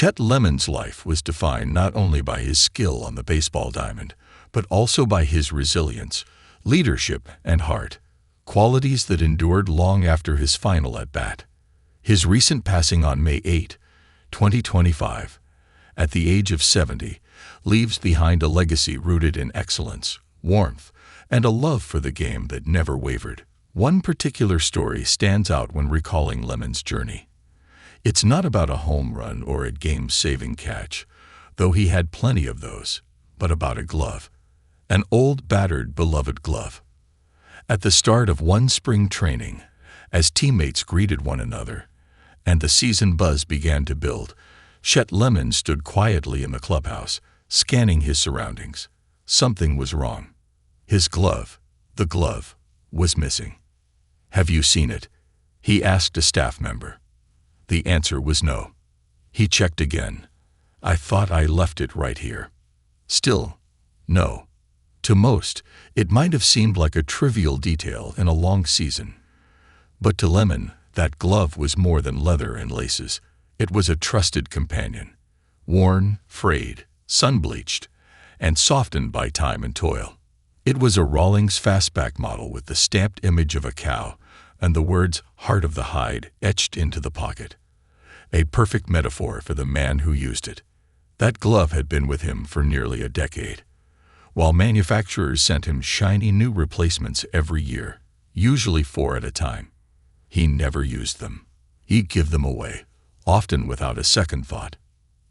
Chet Lemon's life was defined not only by his skill on the baseball diamond, but also by his resilience, leadership, and heart, qualities that endured long after his final at-bat. His recent passing on May 8, 2025, at the age of 70, leaves behind a legacy rooted in excellence, warmth, and a love for the game that never wavered. One particular story stands out when recalling Lemon's journey. It's not about a home run or a game-saving catch, though he had plenty of those, but about a glove, an old, battered, beloved glove. At the start of one spring training, as teammates greeted one another, and the season buzz began to build, Chet Lemon stood quietly in the clubhouse, scanning his surroundings. Something was wrong. His glove, the glove, was missing. "Have you seen it?" he asked a staff member. The answer was no. He checked again. "I thought I left it right here." Still, no. To most, it might have seemed like a trivial detail in a long season. But to Lemon, that glove was more than leather and laces. It was a trusted companion, worn, frayed, sun-bleached, and softened by time and toil. It was a Rawlings fastback model with the stamped image of a cow and the words "Heart of the Hide" etched into the pocket. A perfect metaphor for the man who used it. That glove had been with him for nearly a decade, while manufacturers sent him shiny new replacements every year, usually 4 at a time. He never used them. He'd give them away, often without a second thought.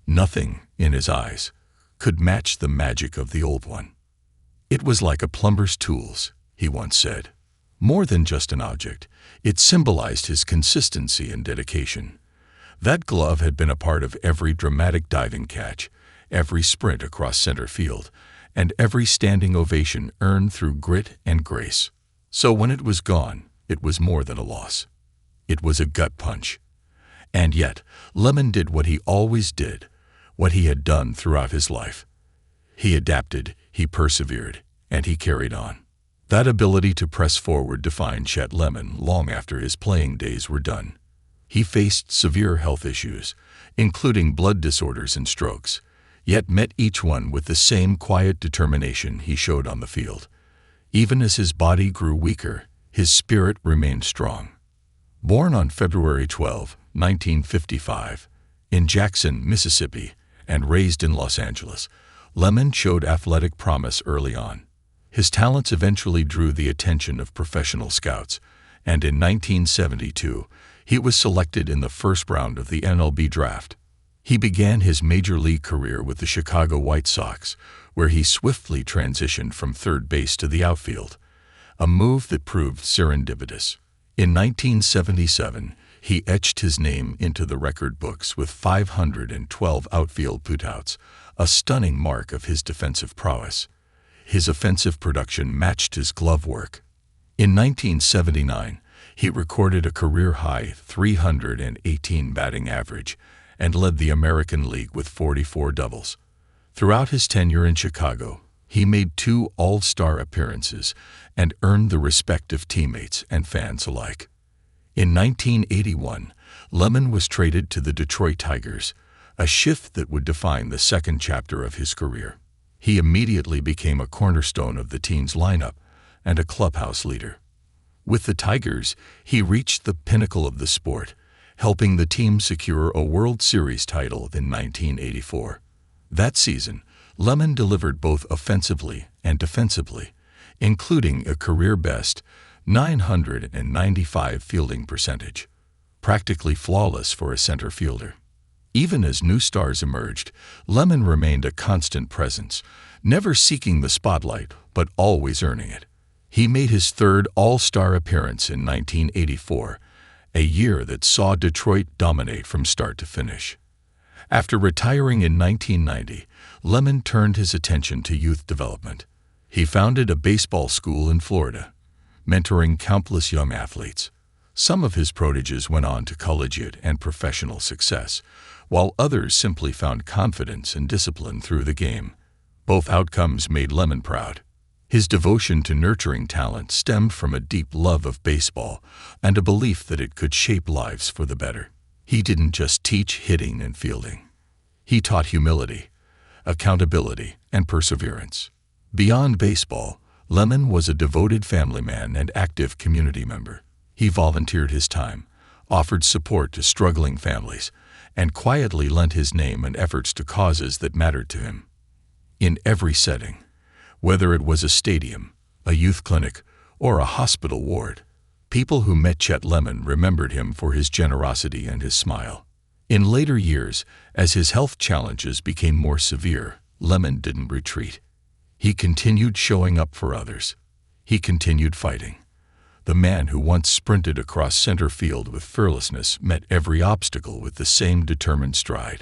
Nothing, in his eyes, could match the magic of the old one. "It was like a plumber's tools," he once said. More than just an object, it symbolized his consistency and dedication. That glove had been a part of every dramatic diving catch, every sprint across center field, and every standing ovation earned through grit and grace. So when it was gone, it was more than a loss. It was a gut punch. And yet, Lemon did what he always did, what he had done throughout his life. He adapted, he persevered, and he carried on. That ability to press forward defined Chet Lemon long after his playing days were done. He faced severe health issues, including blood disorders and strokes, yet met each one with the same quiet determination he showed on the field. Even as his body grew weaker, his spirit remained strong. Born on February 12, 1955, in Jackson, Mississippi, and raised in Los Angeles, Lemon showed athletic promise early on. His talents eventually drew the attention of professional scouts, and in 1972, he was selected in the first round of the MLB draft. He began his major league career with the Chicago White Sox, where he swiftly transitioned from third base to the outfield, a move that proved serendipitous. In 1977, he etched his name into the record books with 512 outfield putouts, a stunning mark of his defensive prowess. His offensive production matched his glove work. In 1979, he recorded a career-high 318 batting average and led the American League with 44 doubles. Throughout his tenure in Chicago, he made 2 All-Star appearances and earned the respect of teammates and fans alike. In 1981, Lemon was traded to the Detroit Tigers, a shift that would define the second chapter of his career. He immediately became a cornerstone of the team's lineup and a clubhouse leader. With the Tigers, he reached the pinnacle of the sport, helping the team secure a World Series title in 1984. That season, Lemon delivered both offensively and defensively, including a career-best 995 fielding percentage, practically flawless for a center fielder. Even as new stars emerged, Lemon remained a constant presence, never seeking the spotlight, but always earning it. He made his third All-Star appearance in 1984, a year that saw Detroit dominate from start to finish. After retiring in 1990, Lemon turned his attention to youth development. He founded a baseball school in Florida, mentoring countless young athletes. Some of his proteges went on to collegiate and professional success, while others simply found confidence and discipline through the game. Both outcomes made Lemon proud. His devotion to nurturing talent stemmed from a deep love of baseball and a belief that it could shape lives for the better. He didn't just teach hitting and fielding. He taught humility, accountability, and perseverance. Beyond baseball, Lemon was a devoted family man and active community member. He volunteered his time, offered support to struggling families, and quietly lent his name and efforts to causes that mattered to him. In every setting, whether it was a stadium, a youth clinic, or a hospital ward, people who met Chet Lemon remembered him for his generosity and his smile. In later years, as his health challenges became more severe, Lemon didn't retreat. He continued showing up for others. He continued fighting. The man who once sprinted across center field with fearlessness met every obstacle with the same determined stride.